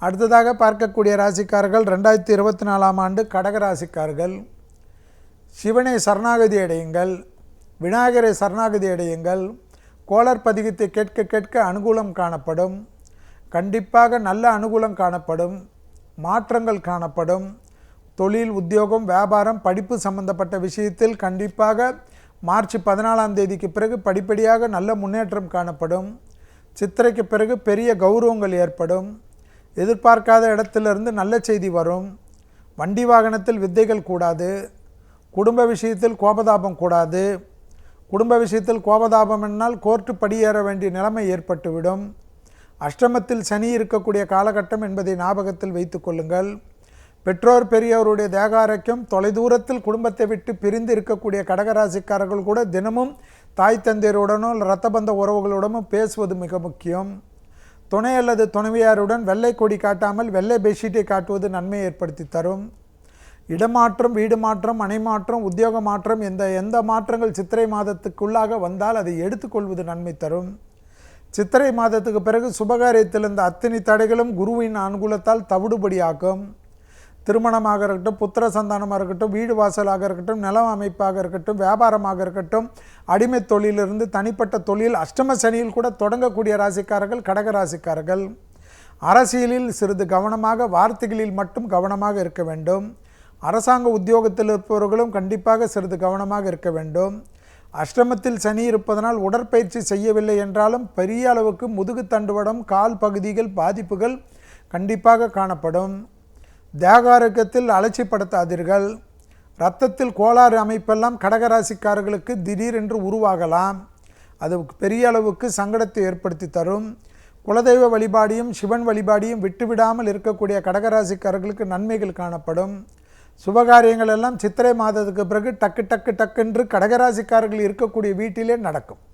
அடுத்ததாக பார்க்கக்கூடிய ராசிக்காரர்கள் 2024ஆம் ஆண்டு கடக ராசிக்காரர்கள். சிவனை சரணாகதி அடையுங்கள், விநாயகரை சரணாகதி அடையுங்கள். கோளர் பதிகத்தை கேட்க கேட்க அனுகூலம் காணப்படும். கண்டிப்பாக நல்ல அனுகூலம் காணப்படும், மாற்றங்கள் காணப்படும். தொழில், உத்தியோகம், வியாபாரம், படிப்பு சம்பந்தப்பட்ட விஷயத்தில் கண்டிப்பாக மார்ச் 14ஆம் தேதிக்கு பிறகு படிப்படியாக நல்ல முன்னேற்றம் காணப்படும். சித்திரைக்கு பிறகு பெரிய கௌரவங்கள் ஏற்படும். எதிர்பார்க்காத இடத்திலிருந்து நல்ல செய்தி வரும். வண்டி வாகனத்தில் வித்தைகள் கூடாது. குடும்ப விஷயத்தில் கோபதாபம் கூடாது. குடும்ப விஷயத்தில் கோபதாபம் என்னால் கோர்ட்டு படியேற வேண்டிய நிலைமை ஏற்பட்டுவிடும். அஷ்டமத்தில் சனி இருக்கக்கூடிய காலகட்டம் என்பதை ஞாபகத்தில் வைத்து கொள்ளுங்கள். பெற்றோர் பெரியவருடைய தேக ஆரோக்கியம், தொலைதூரத்தில் குடும்பத்தை விட்டு பிரிந்து இருக்கக்கூடிய கடகராசிக்காரர்கள் கூட தினமும் தாய் தந்தையருடனோ இரத்த பந்த உறவுகளுடனும் பேசுவது மிக முக்கியம். துணை அல்லது துணைவியாருடன் வெள்ளை கொடி காட்டாமல் வெள்ளை பெட்ஷீட்டை காட்டுவது நன்மையை ஏற்படுத்தி தரும். இடமாற்றம், வீடு மாற்றம், மனை மாற்றம், உத்தியோக மாற்றம், எந்த மாற்றங்கள் சித்திரை மாதத்துக்குள்ளாக வந்தால் அதை எடுத்துக்கொள்வது நன்மை தரும். சித்திரை மாதத்துக்கு பிறகு சுபகாரியத்தில் இருந்த அத்தனை தடைகளும் குருவின் அனுகூலத்தால் தவிடுபடியாக்கும். திருமணமாக இருக்கட்டும், புத்திர சந்தானமாக இருக்கட்டும், வீடு வாசலாக இருக்கட்டும், நிலம் அமைப்பாக இருக்கட்டும், வியாபாரமாக இருக்கட்டும், அடிமை தொழிலிருந்து தனிப்பட்ட தொழில், அஷ்டம சனியில் கூட தொடங்கக்கூடிய ராசிக்காரர்கள் கடக ராசிக்காரர்கள். அரசியலில் சிறிது கவனமாக, வார்த்தைகளில் மட்டும் கவனமாக இருக்க வேண்டும். அரசாங்க உத்தியோகத்தில் இருப்பவர்களும் கண்டிப்பாக சிறிது கவனமாக இருக்க வேண்டும். அஷ்டமத்தில் சனி இருப்பதனால் உடற்பயிற்சி செய்யவில்லை என்றாலும் பெரிய அளவுக்கு முதுகு தண்டுவடம், கால் பகுதிகள் பாதிப்புகள் கண்டிப்பாக காணப்படும். தேகாரோக்கியத்தில் அலட்சிப்படுத்தாதீர்கள். இரத்தத்தில் கோளாறு அமைப்பெல்லாம் கடகராசிக்காரர்களுக்கு திடீரென்று உருவாகலாம். அது பெரிய அளவுக்கு சங்கடத்தை ஏற்படுத்தி தரும். குலதெய்வ வழிபாடியும் சிவன் வழிபாடியும் விட்டுவிடாமல் இருக்கக்கூடிய கடகராசிக்காரர்களுக்கு நன்மைகள் காணப்படும். சுபகாரியங்கள் எல்லாம் சித்திரை மாதத்துக்கு பிறகு டக்கு டக்கு டக்குன்று கடகராசிக்காரர்கள் இருக்கக்கூடிய வீட்டிலே நடக்கும்.